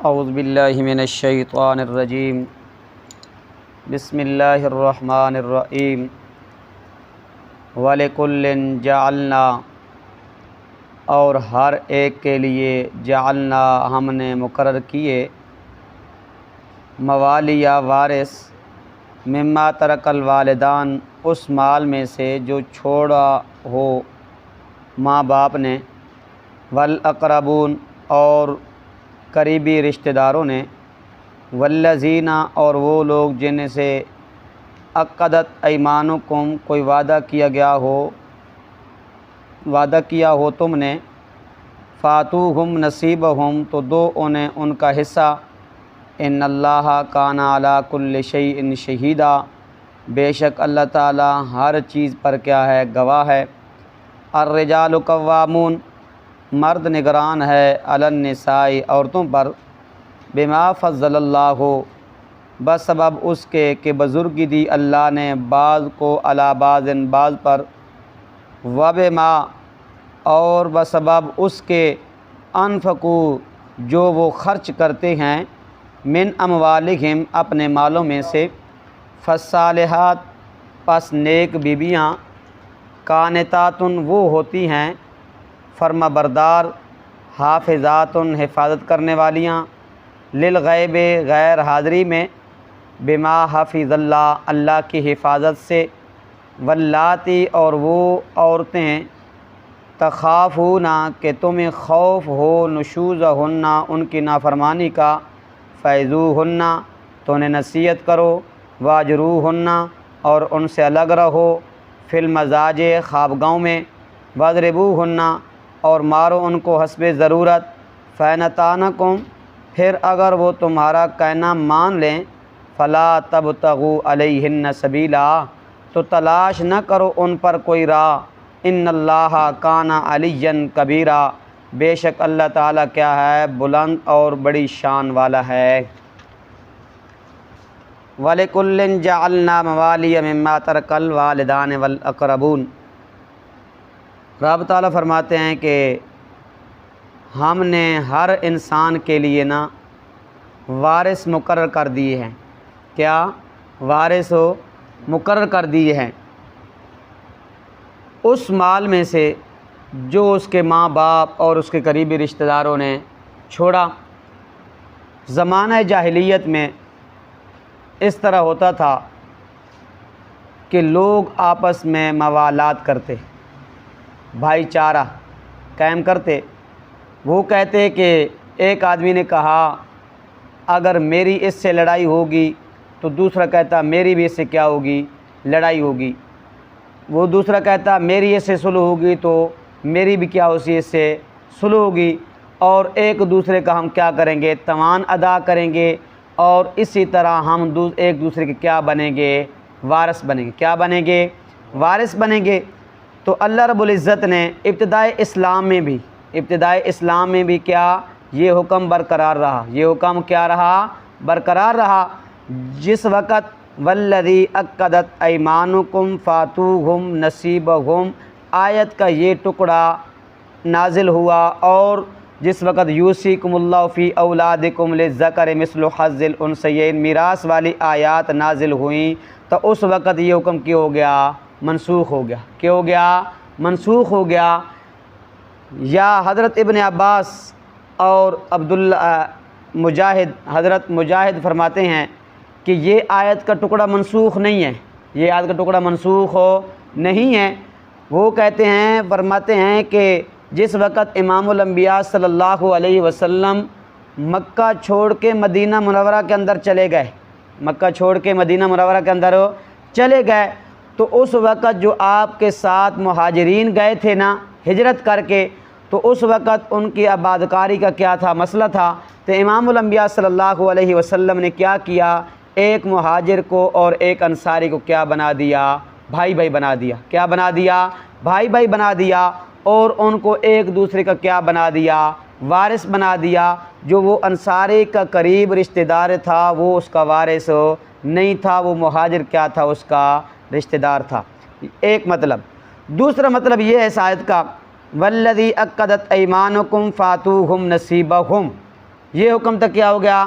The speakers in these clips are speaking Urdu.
اعوذ باللہ من الشیطان الرجیم بسم اللہ الرحمن الرحیم وَلِكُلٍّ جَعَلْنَا، اور ہر ایک کے لیے جعلنا ہم نے مقرر کیے، موالیہ وارث، مما ترک الوالدان اس مال میں سے جو چھوڑا ہو ماں باپ نے، والاقربون اور قریبی رشتہ داروں نے، والذین اور وہ لوگ جن سے عقدت ایمانکم کوئی وعدہ کیا ہو تم نے، فاتوہم نصیبہم تو دو انہیں ان کا حصہ، ان اللہ کان علی کل شیء شہیدا، بے شک اللہ تعالی ہر چیز پر کیا ہے، گواہ ہے۔ الرجال قوامون، مرد نگران ہے، علی النساء عورتوں پر، بما فضل اللہ بسبب اس کے کہ بزرگی دی اللہ نے بعض کو علی بعض بعض پر، وبما اور بسبب اس کے انفقوا جو وہ خرچ کرتے ہیں، من اموالہم اپنے مالوں میں سے، فالصالحات پس نیک بیویاں، قانتاتن وہ ہوتی ہیں فرما بردار، حافظات حفاظت کرنے والیاں، للغیب غیر حاضری میں، بما حفظ اللہ اللہ کی حفاظت سے، واللاتی اور وہ عورتیں، تخافون کہ تمہیں خوف ہو، نشوزہن ان کی نافرمانی کا، فعظوہن تو انہیں نصیحت کرو، واجروہن اور ان سے الگ رہو، فی المضاجع خوابگاہوں میں، واضربوہن اور مارو ان کو حسب ضرورت، فإن اطعنکم پھر اگر وہ تمہارا کہنا مان لیں، فلا تبتغوا علیہن سبیلا تو تلاش نہ کرو ان پر کوئی راہ، ان اللہ کان علیٰ کبیرا بے شک اللہ تعالیٰ کیا ہے، بلند اور بڑی شان والا ہے۔ وَلِكُلٍّ جَعَلْنَا مَوَالِيَ مِمَّا تَرَكَ الْوَالِدَانِ وَالْأَقْرَبُونَ، رب تعالیٰ فرماتے ہیں کہ ہم نے ہر انسان کے لیے نا وارث مقرر کر دیے ہیں۔ کیا وارث مقرر کر دیے ہیں اس مال میں سے جو اس کے ماں باپ اور اس کے قریبی رشتہ داروں نے چھوڑا۔ زمانہ جاہلیت میں اس طرح ہوتا تھا کہ لوگ آپس میں موالات کرتے، بھائی چارہ قائم کرتے۔ وہ کہتے کہ ایک آدمی نے کہا اگر میری اس سے لڑائی ہوگی تو دوسرا کہتا میری بھی اس سے کیا ہوگی، لڑائی ہوگی۔ وہ دوسرا کہتا میری اس سے صلح ہوگی تو میری بھی کیا اسی اس سے صلح ہوگی، اور ایک دوسرے کا ہم کیا کریں گے، تاوان ادا کریں گے، اور اسی طرح ہم ایک دوسرے کے کیا بنیں گے، وارث بنیں گے۔ کیا بنیں گے؟ وارث بنیں گے۔ تو اللہ رب العزت نے ابتدائے اسلام میں بھی کیا یہ حکم برقرار رہا، یہ حکم کیا رہا، برقرار رہا۔ جس وقت والذی عقدت ایمانکم فاتوہم نصیبہم آیت کا یہ ٹکڑا نازل ہوا، اور جس وقت یوصیکم اللہ فی اولادکم للذکر مثل حظ الانثیین میراث والی آیات نازل ہوئیں، تو اس وقت یہ حکم کیا ہو گیا، منسوخ ہو گیا۔ کیا ہو گیا؟ منسوخ ہو گیا۔ یا حضرت ابن عباس اور حضرت مجاہد فرماتے ہیں کہ یہ آیت کا ٹکڑا منسوخ نہیں ہے، یہ آیت کا ٹکڑا منسوخ نہیں ہے۔ وہ کہتے ہیں، فرماتے ہیں کہ جس وقت امام الانبیاء صلی اللہ علیہ وسلم مکہ چھوڑ کے مدینہ منورہ کے اندر چلے گئے، مکہ چھوڑ کے مدینہ منورہ کے اندر چلے گئے، تو اس وقت جو آپ کے ساتھ مہاجرین گئے تھے نا ہجرت کر کے، تو اس وقت ان کی آبادکاری کا کیا تھا، مسئلہ تھا۔ تو امام الانبیاء صلی اللہ علیہ وسلم نے کیا کیا، ایک مہاجر کو اور ایک انصاری کو کیا بنا دیا، بھائی بھائی بنا دیا۔ کیا بنا دیا؟ بھائی بھائی بنا دیا، اور ان کو ایک دوسرے کا کیا بنا دیا، وارث بنا دیا۔ جو وہ انصاری کا قریب رشتہ دار تھا وہ اس کا وارث نہیں تھا، وہ مہاجر کیا تھا، اس کا رشتہ دار تھا۔ ایک مطلب۔ دوسرا مطلب یہ ہے اس آیت کا، والذی عقدت ایمانکم فاتوہم نصیبہم، یہ حکم تک کیا ہو گیا؟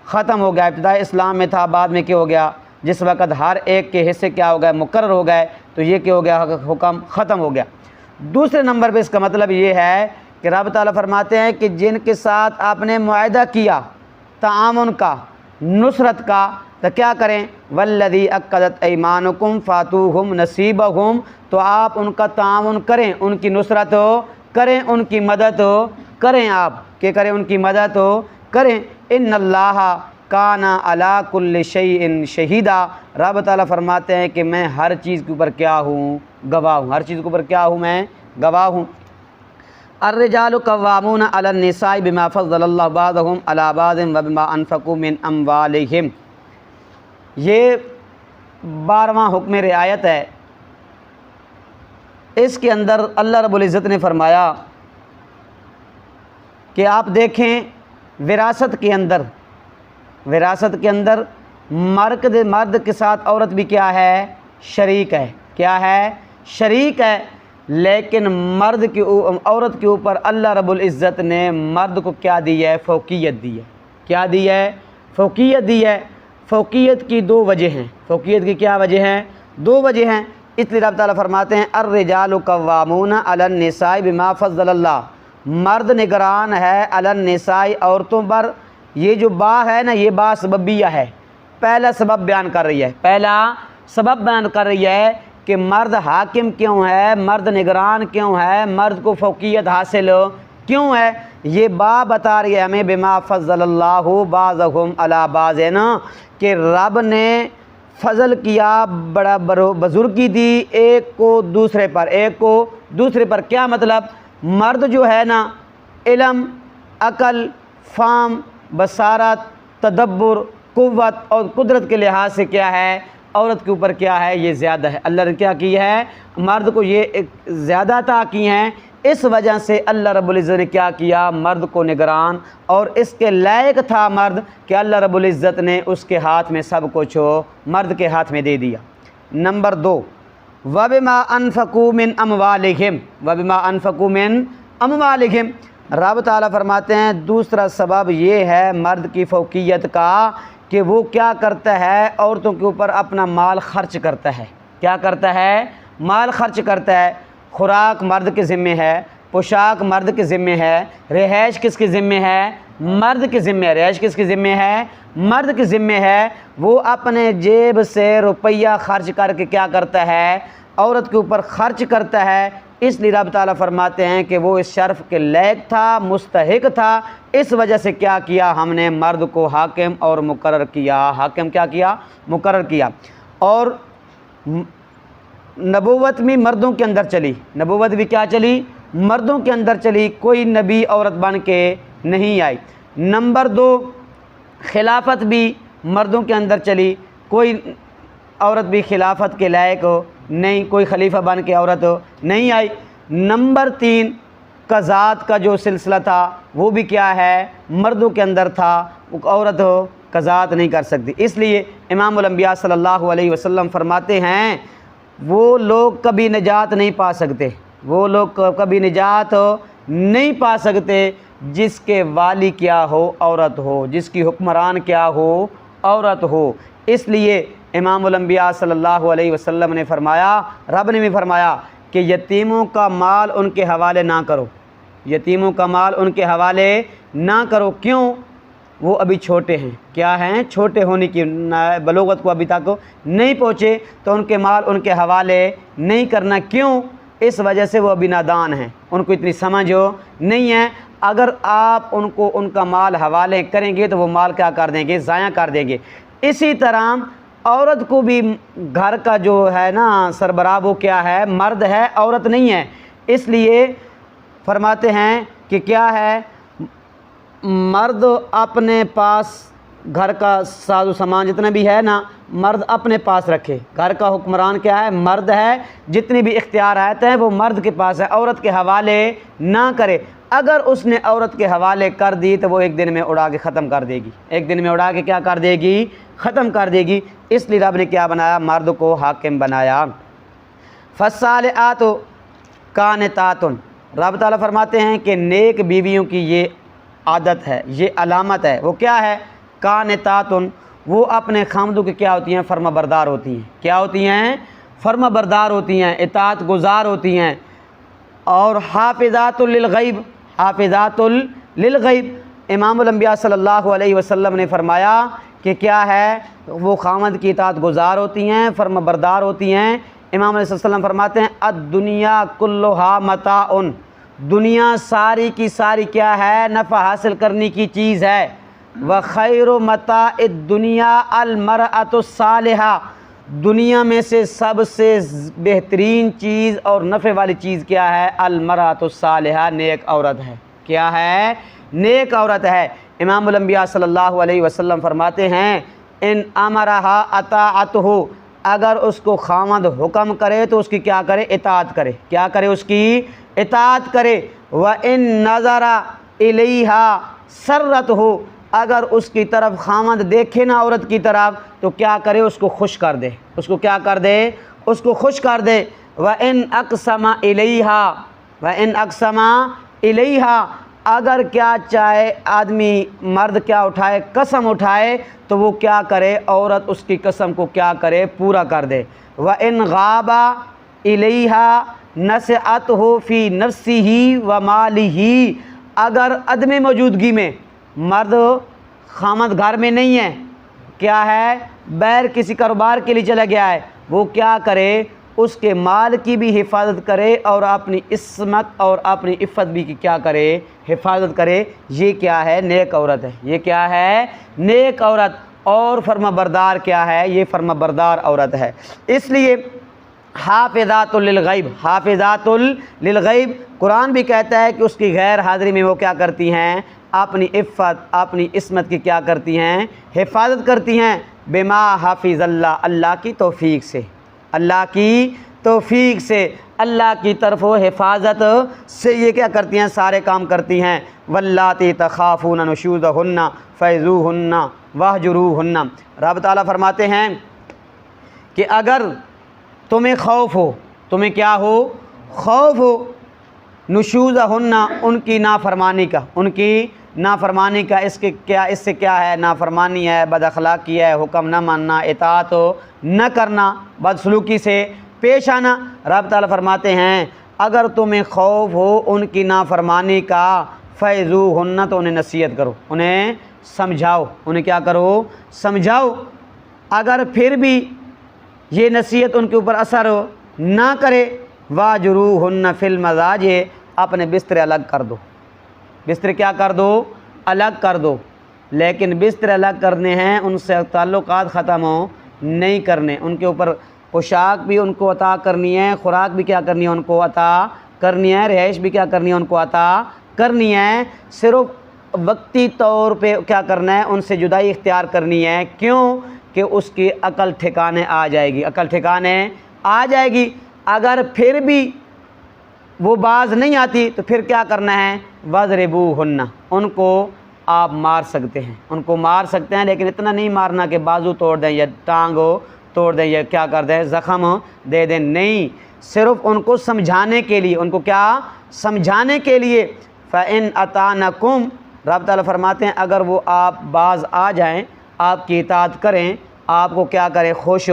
ختم ہو گیا۔ ابتدائی اسلام میں تھا، بعد میں کیا ہو گیا؟ جس وقت ہر ایک کے حصے کیا ہو گئے؟ مقرر ہو گئے، تو یہ کیا ہو گیا؟ حکم ختم ہو گیا۔ دوسرے نمبر پہ اس کا مطلب یہ ہے کہ رب تعالیٰ فرماتے ہیں کہ جن کے ساتھ آپ نے معاہدہ کیا تعاون کا، نصرت کا، تو کیا کریں؟ والذی عقدت ایمانکم فاتوہم نصیبہم، تو آپ ان کا تعاون کریں، ان کی نصرت کریں، ان کی مدد کریں، آپ کیا کریں؟ ان کی مدد کریں۔ ان اللہ کان علی کل شیء شہیدا، رب تعالیٰ فرماتے ہیں کہ میں ہر چیز کے اوپر کیا ہوں؟ گواہ ہوں۔ ہر چیز کے اوپر کیا ہوں؟ میں گواہ ہوں۔ الرجال قوامون علی النساء بما فضل اللہ بعضهم علی بعض وبما انفقوا من اموالہم، یہ 12واں حکم رعایت ہے۔ اس کے اندر اللہ رب العزت نے فرمایا کہ آپ دیکھیں وراثت کے اندر مرد کے ساتھ عورت بھی کیا ہے؟ شریک ہے۔ کیا ہے؟ شریک ہے۔ لیکن عورت کے اوپر اللہ رب العزت نے مرد کو کیا دی ہے؟ فوقیت دی ہے۔ کیا دی ہے؟ فوقیت دی ہے۔ فوقیت کی دو وجہ ہیں۔ فوقیت کی کیا وجہ ہیں؟ دو وجہ ہیں۔ اس لیے رب تعالیٰ فرماتے ہیں الرجال قوامون علی النساء بما فضل اللہ، مرد نگران ہے علی النساء، عورتوں پر۔ یہ جو با ہے نا، یہ با سببیہ ہے۔ پہلا سبب بیان کر رہی ہے، پہلا سبب بیان کر رہی ہے کہ مرد حاکم کیوں ہے، مرد نگران کیوں ہے، مرد کو فوقیت حاصل کیوں ہے، یہ با بتا رہی ہے ہمیں بما فضل اللہ بعضهم علی بعض، کہ رب نے فضل کیا، بڑا بزرگی دی ایک کو دوسرے پر۔ کیا مطلب؟ مرد جو ہے نا، علم، عقل، فہم، بصارت، تدبر، قوت اور قدرت کے لحاظ سے کیا ہے؟ عورت کے اوپر کیا ہے؟ یہ زیادہ ہے۔ اللہ نے کیا کی ہے؟ مرد کو یہ زیادہ عطا کی ہیں۔ اس وجہ سے اللہ رب العزت نے کیا کیا؟ مرد کو نگران، اور اس کے لائق تھا مرد کہ اللہ رب العزت نے اس کے ہاتھ میں سب کچھ مرد کے ہاتھ میں دے دیا۔ نمبر 2، وَبِمَا أَنفَقُوا مِنْ أَمْوَالِهِمْ، رب تعالیٰ فرماتے ہیں دوسرا سبب یہ ہے مرد کی فوقیت کا کہ وہ کیا کرتا ہے؟ عورتوں کے اوپر اپنا مال خرچ کرتا ہے۔ کیا کرتا ہے؟ مال خرچ کرتا ہے۔ خوراک مرد کے ذمے ہے، پوشاک مرد کے ذمے ہے، رہائش کس کے ذمے ہے؟ مرد کے ذمے ہے۔ رہائش کس کے ذمے ہے؟ مرد کے ذمے ہے۔ وہ اپنے جیب سے روپیہ خرچ کر کے کیا کرتا ہے؟ عورت کے اوپر خرچ کرتا ہے۔ اس لیے رب تعالیٰ فرماتے ہیں کہ وہ اس شرف کے لائق تھا، مستحق تھا، اس وجہ سے کیا کیا؟ ہم نے مرد کو حاکم اور مقرر کیا۔ حاکم کیا کیا؟ مقرر کیا۔ اور نبوت بھی مردوں کے اندر چلی، نبوت بھی کیا چلی؟ مردوں کے اندر چلی، کوئی نبی عورت بن کے نہیں آئی۔ نمبر 2، خلافت بھی مردوں کے اندر چلی، کوئی عورت بھی خلافت کے لائق نہیں، کوئی خلیفہ بن کے عورت نہیں آئی۔ نمبر 3، قضات کا جو سلسلہ تھا وہ بھی کیا ہے؟ مردوں کے اندر تھا، عورت قضات نہیں کر سکتی۔ اس لیے امام الانبیاء صلی اللہ علیہ وسلم فرماتے ہیں وہ لوگ کبھی نجات نہیں پا سکتے، وہ لوگ کبھی نجات نہیں پا سکتے جس کے والی کیا ہو؟ عورت ہو، جس کی حکمران کیا ہو؟ عورت ہو۔ اس لیے امام الانبیاء صلی اللہ علیہ وسلم نے فرمایا، رب نے بھی فرمایا کہ یتیموں کا مال ان کے حوالے نہ کرو، یتیموں کا مال ان کے حوالے نہ کرو۔ کیوں؟ وہ ابھی چھوٹے ہیں۔ کیا ہیں؟ چھوٹے ہونے کی بلوغت کو ابھی تک نہیں پہنچے، تو ان کے مال ان کے حوالے نہیں کرنا۔ کیوں؟ اس وجہ سے وہ ابھی نادان ہیں، ان کو اتنی سمجھ نہیں ہے۔ اگر آپ ان کو ان کا مال حوالے کریں گے تو وہ مال کیا کر دیں گے؟ ضائع کر دیں گے۔ اسی طرح عورت کو بھی گھر کا جو ہے نا سربراہ وہ کیا ہے؟ مرد ہے، عورت نہیں ہے۔ اس لیے فرماتے ہیں کہ کیا ہے؟ مرد اپنے پاس گھر کا ساز و سامان جتنا بھی ہے نا، مرد اپنے پاس رکھے۔ گھر کا حکمران کیا ہے؟ مرد ہے۔ جتنی بھی اختیارات ہیں وہ مرد کے پاس ہے، عورت کے حوالے نہ کرے۔ اگر اس نے عورت کے حوالے کر دی تو وہ ایک دن میں اڑا کے ختم کر دے گی، ایک دن میں اڑا کے کیا کر دے گی؟ ختم کر دے گی۔ اس لیے رب نے کیا بنایا؟ مرد کو حاکم بنایا۔ فالصالحات قانتات، رب تعالیٰ فرماتے ہیں کہ نیک بیویوں کی یہ عادت ہے، یہ علامت ہے۔ وہ کیا ہے؟ قانتاتن، وہ اپنے خامدوں کی کیا ہوتی ہیں؟ فرما بردار ہوتی ہیں۔ کیا ہوتی ہیں؟ فرما بردار ہوتی ہیں، اطاعت گزار ہوتی ہیں۔ اور حافظات للغیب، حافظات للغیب، امام الانبیاء صلی اللہ علیہ وسلم نے فرمایا کہ کیا ہے؟ وہ خامد کی اطاعت گزار ہوتی ہیں، فرما بردار ہوتی ہیں۔ امام علیہ السلام فرماتے ہیں الدنیا کلھا متاع، دنیا ساری کی ساری کیا ہے؟ نفع حاصل کرنے کی چیز ہے۔ وخیر متاع الدنیا المرأۃ الصالحہ، دنیا میں سے سب سے بہترین چیز اور نفع والی چیز کیا ہے؟ المرأۃ الصالحہ، نیک عورت ہے۔ کیا ہے؟ نیک عورت ہے۔ امام الانبیاء صلی اللہ علیہ وسلم فرماتے ہیں ان امرہا اطاعتہ، اگر اس کو خامد حکم کرے تو اس کی کیا کرے؟ اطاعت کرے۔ کیا کرے؟ اس کی اطاعت کرے۔ وَإِن نَظَرَ إِلَيْهَا سَرَّتْهُ، اگر اس کی طرف خامد دیکھے نا عورت کی طرف تو کیا کرے؟ اس کو خوش کر دے۔ اس کو کیا کر دے؟ اس کو خوش کر دے۔ وَإِن أَقْسَمَ إِلَيْهَا، وَإِن أَقْسَمَ إِلَيْهَا، اگر کیا چاہے آدمی مرد کیا اٹھائے؟ قسم اٹھائے تو وہ کیا کرے؟ عورت اس کی قسم کو کیا کرے؟ پورا کر دے۔ وَإِن غَابَ إِلَيْهَا نَسِعَتْهُ فِي نَفْسِهِ وَمَالِهِ، اگر عدم موجودگی میں مرد خامد گھر میں نہیں ہے، کیا ہے؟ بیر کسی کاروبار کے لیے چلا گیا ہے، وہ کیا کرے؟ اس کے مال کی بھی حفاظت کرے اور اپنی عصمت اور اپنی عفت بھی کی کیا کرے؟ حفاظت کرے۔ یہ کیا ہے؟ نیک عورت ہے۔ یہ کیا ہے؟ نیک عورت۔ اور فرما بردار کیا ہے؟ یہ فرما بردار عورت ہے۔ اس لیے حافظات للغیب، حافظات للغیب، قرآن بھی کہتا ہے کہ اس کی غیر حاضری میں وہ کیا کرتی ہیں؟ اپنی عفت، اپنی عصمت کی کیا کرتی ہیں؟ حفاظت کرتی ہیں۔ بما حافظ اللہ، اللہ کی توفیق سے، اللہ کی توفیق سے، اللہ کی طرف و حفاظت سے یہ کیا کرتی ہیں؟ سارے کام کرتی ہیں۔ واللاتی تخافون نشوزہن فعظوہن واہجروہن، رب تعالیٰ فرماتے ہیں کہ اگر تمہیں خوف ہو، تمہیں کیا ہو؟ خوف ہو، نشوزہن، ان کی نافرمانی کا، ان کی نافرمانی کا، اس سے کیا ہے؟ نافرمانی ہے، بد اخلاقی ہے، حکم نہ ماننا، اطاعت نہ کرنا، بدسلوکی سے پیش آنا۔ رب تعالیٰ فرماتے ہیں اگر تمہیں خوف ہو ان کی نافرمانی کا، فعظوہن، تو انہیں نصیحت کرو، انہیں سمجھاؤ، انہیں کیا کرو؟ سمجھاؤ۔ اگر پھر بھی یہ نصیحت ان کے اوپر اثر نہ کرے، واجروہن فی المضاجع، اپنے بستر الگ کر دو۔ بستر کیا کر دو؟ الگ کر دو۔ لیکن بستر الگ کرنے ہیں، ان سے تعلقات ختم نہیں کرنے، ان کے اوپر پوشاک بھی ان کو عطا کرنی ہے، خوراک بھی کیا کرنی ہے؟ ان کو عطا کرنی ہے، رہائش بھی کیا کرنی ہے؟ ان کو عطا کرنی ہے۔ صرف وقتی طور پہ کیا کرنا ہے؟ ان سے جدائی اختیار کرنی ہے۔ کیوں؟ کہ اس کی عقل ٹھکانے آ جائے گی، عقل ٹھکانے آ جائے گی۔ اگر پھر بھی وہ باز نہیں آتی تو پھر کیا کرنا ہے؟ وَاضْرِبُوهُنَّ، ان کو آپ مار سکتے ہیں، ان کو مار سکتے ہیں، لیکن اتنا نہیں مارنا کہ بازو توڑ دیں یا ٹانگ توڑ دیں یا کیا کر دیں؟ زخم دے دیں، نہیں، صرف ان کو سمجھانے کے لیے، ان کو کیا؟ سمجھانے کے لیے۔ فَإِنْ أَطَعْنَكُمْ، رب تعالیٰ فرماتے ہیں اگر وہ آپ باز آ جائیں، آپ کی اطاعت کریں، آپ کو کیا کریں؟ خوش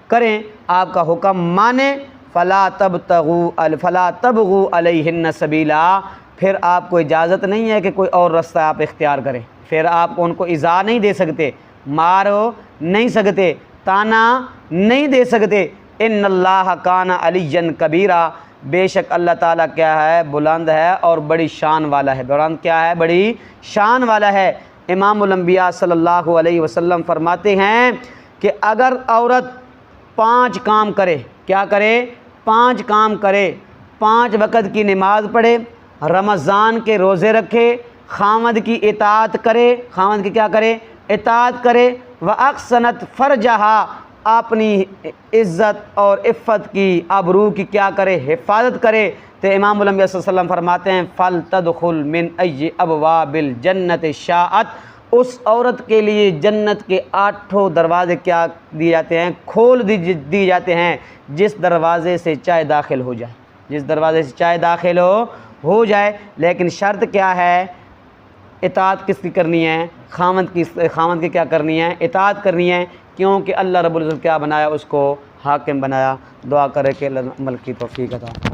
کریں، آپ کا حکم مانیں، فَلَا تَبْغُوا عَلَيْهِنَّ سَبِيلًا، پھر آپ کو اجازت نہیں ہے کہ کوئی اور رستہ آپ اختیار کریں، پھر آپ ان کو ایذا نہیں دے سکتے، مار نہیں سکتے، تانا نہیں دے سکتے۔ ان اللہ کان علیٰ کبیرہ، بے شک اللہ تعالیٰ کیا ہے؟ بلند ہے اور بڑی شان والا ہے۔ بلند کیا ہے؟ بڑی شان والا ہے۔ امام الانبیاء صلی اللہ علیہ وسلم فرماتے ہیں کہ اگر عورت 5 کام کرے، کیا کرے؟ 5 کام کرے، 5 وقت کی نماز پڑھے، رمضان کے روزے رکھے، خامد کی اطاعت کرے، خامد کی کیا کرے؟ اطاعت کرے، وَأَحْسَنَتْ فَرْجَهَا، اپنی عزت اور عفت کی، آبرو کی کیا کرے؟ حفاظت کرے، تو امام الانبیاء صلی اللہ علیہ وسلم فرماتے ہیں فَلْتَدْخُلْ مِنْ أَيِّ أَبْوَابِ الْجَنَّةِ شَاءَتْ، اس عورت کے لیے جنت کے 8 دروازے کیا دیے جاتے ہیں؟ کھول دی جاتے ہیں، جس دروازے سے چاہے داخل ہو جائے، جس دروازے سے چاہے داخل ہو جائے، لیکن شرط کیا ہے؟ اطاعت کس کی کرنی ہے؟ خاوند کی کیا کرنی ہے؟ اطاعت کرنی ہے، کیونکہ اللہ رب العزت کیا بنایا؟ اس کو حاکم بنایا۔ دعا کرے کہ اللہ عمل کی توفیق عطا